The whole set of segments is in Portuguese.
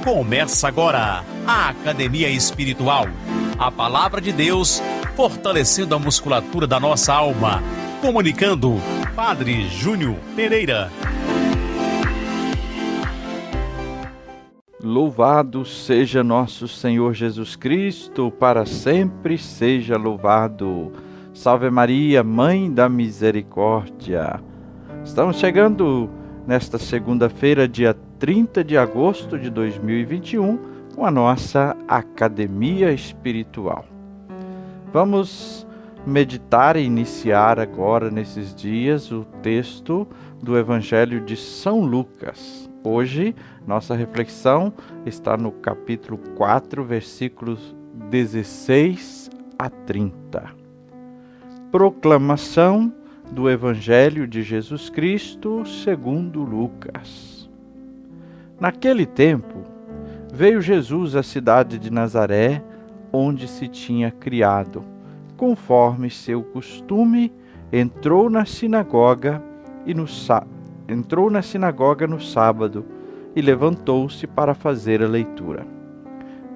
Começa agora a Academia Espiritual. A Palavra de Deus fortalecendo a musculatura da nossa alma. Comunicando, Padre Júnior Pereira. Louvado seja nosso Senhor Jesus Cristo, para sempre seja louvado. Salve Maria, Mãe da Misericórdia. Estamos chegando nesta segunda-feira, dia 30 de agosto de 2021, com a nossa Academia Espiritual. Vamos meditar e iniciar agora, nesses dias, o texto do Evangelho de São Lucas. Hoje, nossa reflexão está no capítulo 4, versículos 16 a 30. Proclamação do Evangelho de Jesus Cristo segundo Lucas. Naquele tempo, veio Jesus à cidade de Nazaré, onde se tinha criado. Conforme seu costume, entrou na sinagoga no sábado e levantou-se para fazer a leitura.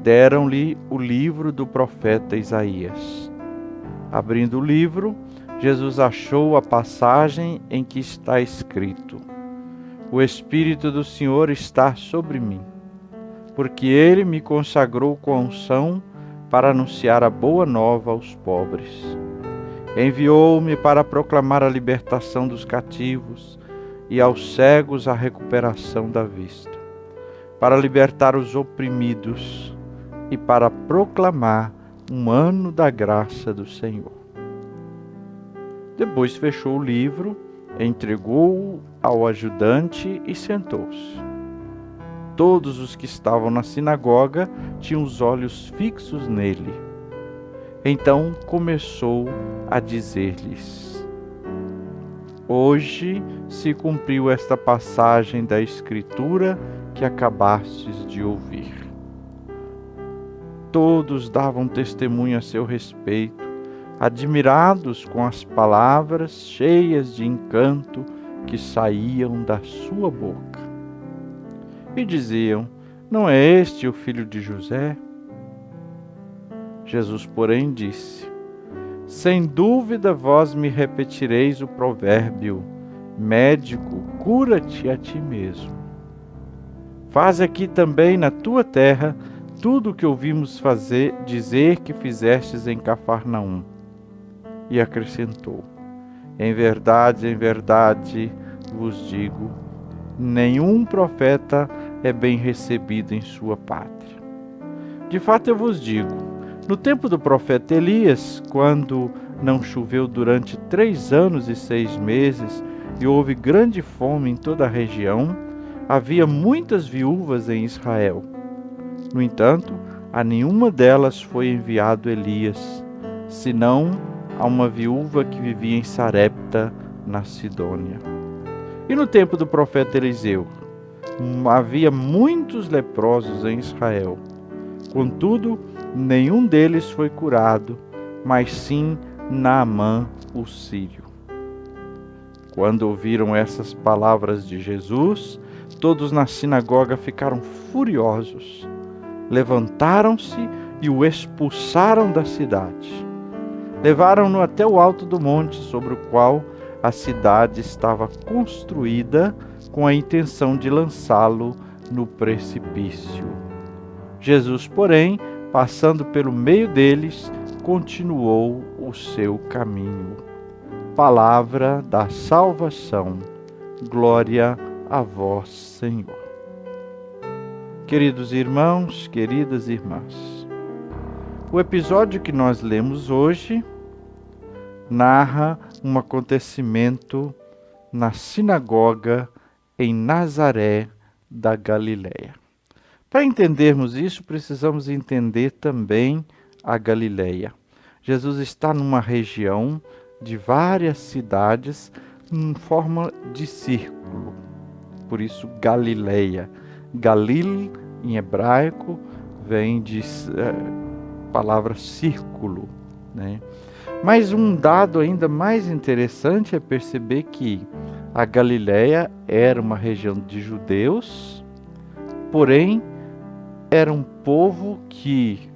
Deram-lhe o livro do profeta Isaías. Abrindo o livro, Jesus achou a passagem em que está escrito: O Espírito do Senhor está sobre mim, porque Ele me consagrou com a unção para anunciar a boa nova aos pobres. Enviou-me para proclamar a libertação dos cativos e aos cegos a recuperação da vista, para libertar os oprimidos e para proclamar um ano da graça do Senhor. Depois fechou o livro, entregou-o ao ajudante e sentou-se. Todos os que estavam na sinagoga tinham os olhos fixos nele. Então começou a dizer-lhes: Hoje se cumpriu esta passagem da Escritura que acabastes de ouvir. Todos davam testemunho a seu respeito, admirados com as palavras cheias de encanto que saíam da sua boca. E diziam: Não é este o filho de José? Jesus, porém, disse: Sem dúvida vós me repetireis o provérbio: Médico, cura-te a ti mesmo. Faz aqui também na tua terra tudo o que ouvimos dizer que fizestes em Cafarnaum. E acrescentou: em verdade vos digo, nenhum profeta é bem recebido em sua pátria. De fato eu vos digo, no tempo do profeta Elias, quando não choveu durante 3 anos e 6 meses, e houve grande fome em toda a região, havia muitas viúvas em Israel. No entanto, a nenhuma delas foi enviado Elias, senão a uma viúva que vivia em Sarepta, na Sidônia. E no tempo do profeta Eliseu, havia muitos leprosos em Israel. Contudo, nenhum deles foi curado, mas sim Naamã, o sírio. Quando ouviram essas palavras de Jesus, todos na sinagoga ficaram furiosos. Levantaram-se e o expulsaram da cidade. Levaram-no até o alto do monte, sobre o qual a cidade estava construída, com a intenção de lançá-lo no precipício. Jesus, porém, passando pelo meio deles, continuou o seu caminho. Palavra da salvação. Glória a vós, Senhor. Queridos irmãos, queridas irmãs, o episódio que nós lemos hoje narra um acontecimento na sinagoga em Nazaré da Galileia. Para entendermos isso, precisamos entender também a Galileia. Jesus está numa região de várias cidades em forma de círculo. Por isso, Galileia. Galil, em hebraico, vem de palavra círculo, né? Mas um dado ainda mais interessante é perceber que a Galileia era uma região de judeus, porém era um povo que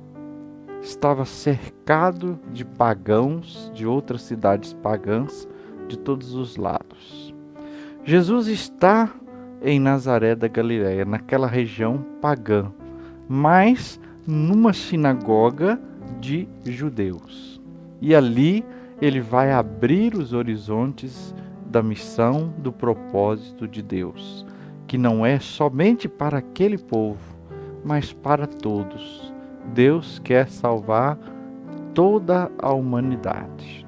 estava cercado de pagãos, de outras cidades pagãs, de todos os lados. Jesus está em Nazaré da Galileia, naquela região pagã, mas numa sinagoga de judeus. E ali ele vai abrir os horizontes da missão, do propósito de Deus, que não é somente para aquele povo, mas para todos. Deus quer salvar toda a humanidade.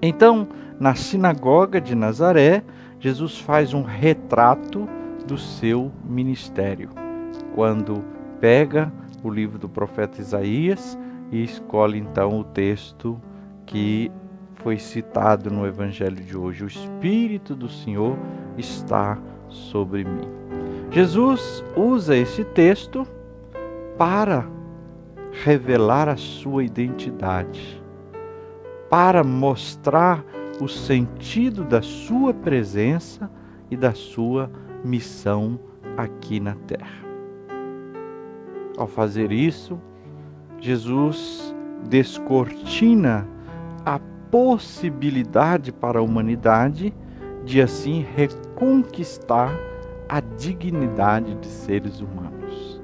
Então, na sinagoga de Nazaré, Jesus faz um retrato do seu ministério, quando pega o livro do profeta Isaías e escolhe então o texto que foi citado no evangelho de hoje: o Espírito do Senhor está sobre mim. Jesus usa esse texto para revelar a sua identidade, para mostrar o sentido da sua presença e da sua missão aqui na terra. Ao fazer isso, Jesus descortina a possibilidade para a humanidade de assim reconquistar a dignidade de seres humanos.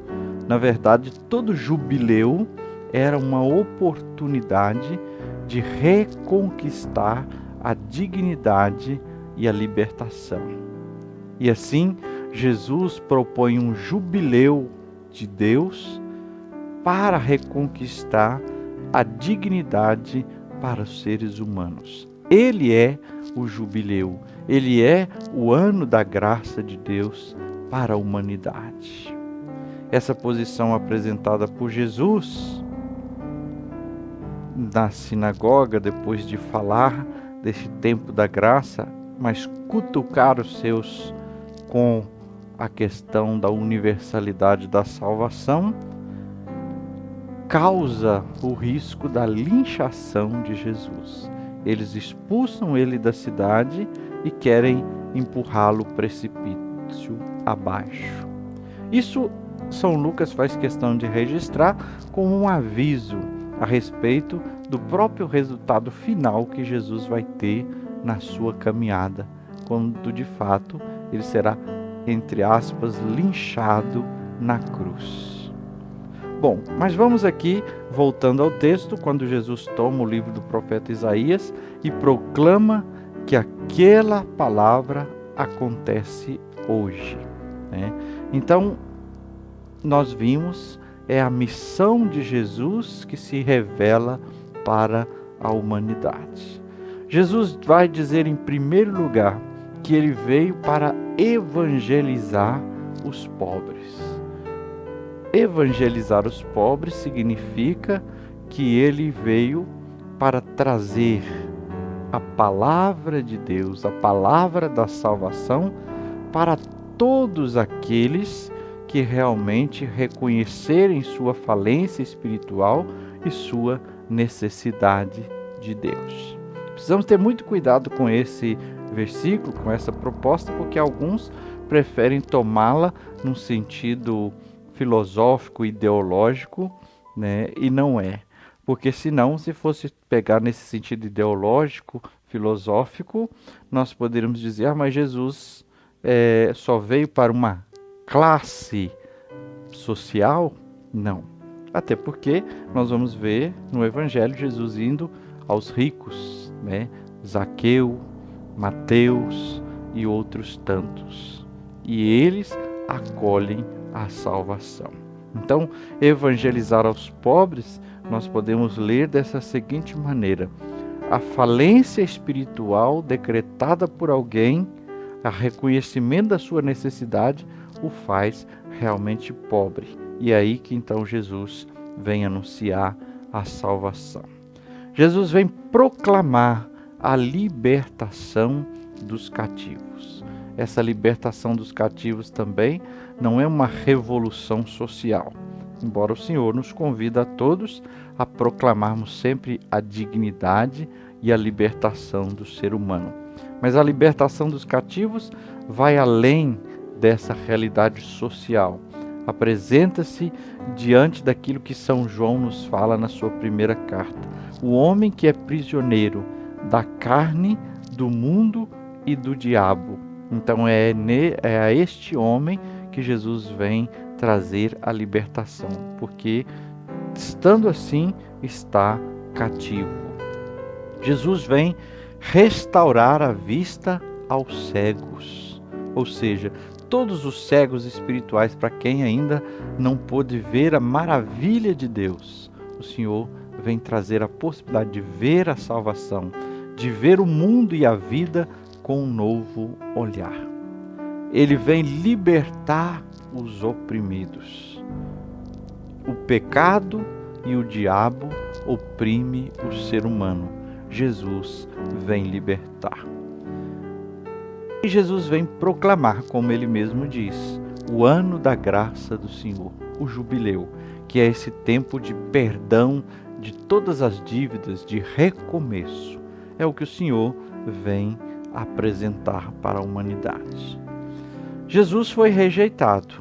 Na verdade, todo jubileu era uma oportunidade de reconquistar a dignidade e a libertação. E assim, Jesus propõe um jubileu de Deus para reconquistar a dignidade para os seres humanos. Ele é o jubileu, ele é o ano da graça de Deus para a humanidade. Essa posição apresentada por Jesus na sinagoga, depois de falar desse tempo da graça, mas cutucar os seus com a questão da universalidade da salvação, causa o risco da linchação de Jesus. Eles expulsam ele da cidade e querem empurrá-lo precipício abaixo. Isso São Lucas faz questão de registrar como um aviso a respeito do próprio resultado final que Jesus vai ter na sua caminhada, quando de fato ele será, entre aspas, linchado na cruz. Bom, mas vamos aqui, voltando ao texto, quando Jesus toma o livro do profeta Isaías e proclama que aquela palavra acontece hoje, né? Então, nós vimos, é a missão de Jesus que se revela para a humanidade. Jesus vai dizer em primeiro lugar que ele veio para evangelizar os pobres. Evangelizar os pobres significa que ele veio para trazer a palavra de Deus, a palavra da salvação para todos aqueles que realmente reconhecerem sua falência espiritual e sua necessidade de Deus. Precisamos ter muito cuidado com esse versículo, com essa proposta, porque alguns preferem tomá-la num sentido filosófico, ideológico, né? E não é. Porque senão, se fosse pegar nesse sentido ideológico, filosófico, nós poderíamos dizer, mas Jesus só veio para uma classe social? Não. Até porque nós vamos ver no Evangelho Jesus indo aos ricos, né? Zaqueu, Mateus e outros tantos. E eles acolhem a salvação. Então, evangelizar aos pobres, nós podemos ler dessa seguinte maneira: a falência espiritual decretada por alguém, a reconhecimento da sua necessidade, o faz realmente pobre. E é aí que então Jesus vem anunciar a salvação. Jesus vem proclamar a libertação dos cativos. Essa libertação dos cativos também não é uma revolução social, embora o Senhor nos convida a todos a proclamarmos sempre a dignidade e a libertação do ser humano. Mas a libertação dos cativos vai além dessa realidade social. Apresenta-se diante daquilo que São João nos fala na sua primeira carta. O homem que é prisioneiro da carne, do mundo e do diabo. Então é a este homem que Jesus vem trazer a libertação, porque estando assim está cativo. Jesus vem restaurar a vista aos cegos, ou seja, todos os cegos espirituais, para quem ainda não pôde ver a maravilha de Deus. O Senhor vem trazer a possibilidade de ver a salvação, de ver o mundo e a vida com um novo olhar. Ele vem libertar os oprimidos. O pecado e o diabo oprime o ser humano. Jesus vem libertar. E Jesus vem proclamar, como ele mesmo diz, o ano da graça do Senhor, o jubileu, que é esse tempo de perdão de todas as dívidas, de recomeço. É o que o Senhor vem apresentar para a humanidade. Jesus foi rejeitado,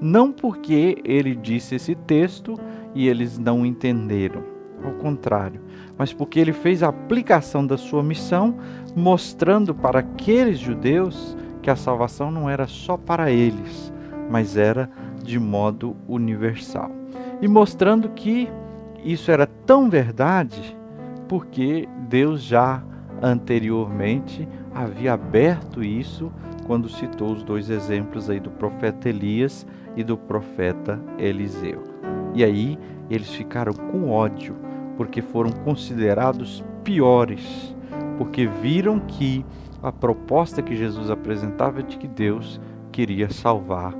não porque ele disse esse texto e eles não entenderam, ao contrário, mas porque ele fez a aplicação da sua missão, mostrando para aqueles judeus que a salvação não era só para eles, mas era de modo universal. E mostrando que isso era tão verdade porque Deus já anteriormente havia aberto isso quando citou os dois exemplos aí do profeta Elias e do profeta Eliseu. E aí eles ficaram com ódio, porque foram considerados piores, porque viram que a proposta que Jesus apresentava é de que Deus queria salvar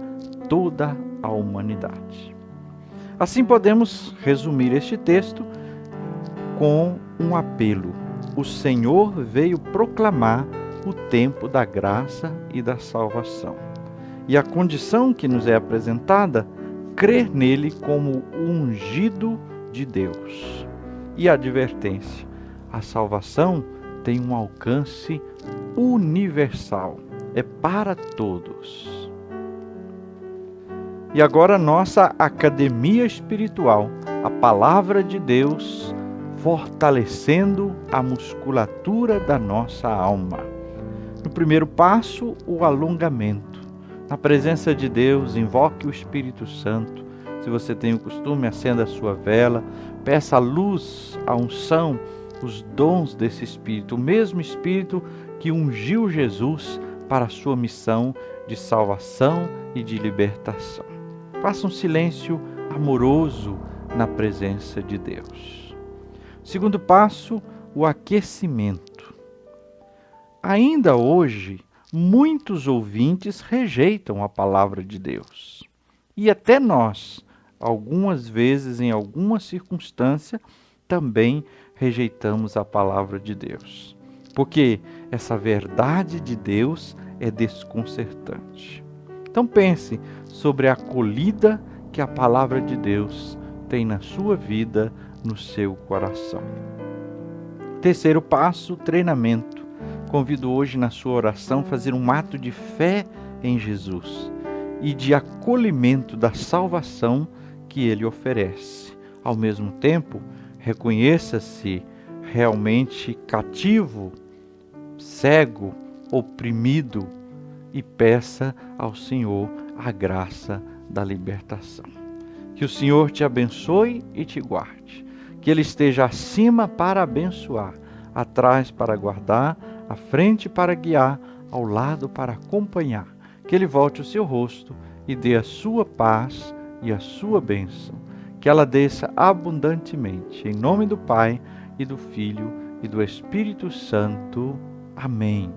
toda a humanidade. Assim podemos resumir este texto com um apelo. O Senhor veio proclamar o tempo da graça e da salvação. E a condição que nos é apresentada, crer nele como o ungido de Deus. E a advertência, a salvação tem um alcance universal, é para todos. E agora nossa academia espiritual, a palavra de Deus, fortalecendo a musculatura da nossa alma. No primeiro passo, o alongamento. Na presença de Deus, invoque o Espírito Santo. Se você tem o costume, acenda a sua vela, peça a luz, a unção, os dons desse Espírito, o mesmo Espírito que ungiu Jesus para a sua missão de salvação e de libertação. Faça um silêncio amoroso na presença de Deus. Segundo passo, o aquecimento. Ainda hoje, muitos ouvintes rejeitam a palavra de Deus. E até nós, algumas vezes, em alguma circunstância, também rejeitamos a palavra de Deus. Porque essa verdade de Deus é desconcertante. Então pense sobre a acolhida que a palavra de Deus tem na sua vida, no seu coração. Terceiro passo, treinamento. Convido hoje na sua oração a fazer um ato de fé em Jesus e de acolhimento da salvação que ele oferece. Ao mesmo tempo, reconheça-se realmente cativo, cego, oprimido e peça ao Senhor a graça da libertação. Que o Senhor te abençoe e te guarde. Que Ele esteja acima para abençoar, atrás para guardar, à frente para guiar, ao lado para acompanhar. Que Ele volte o seu rosto e dê a sua paz e a sua bênção. Que ela desça abundantemente. Em nome do Pai, e do Filho, e do Espírito Santo. Amém.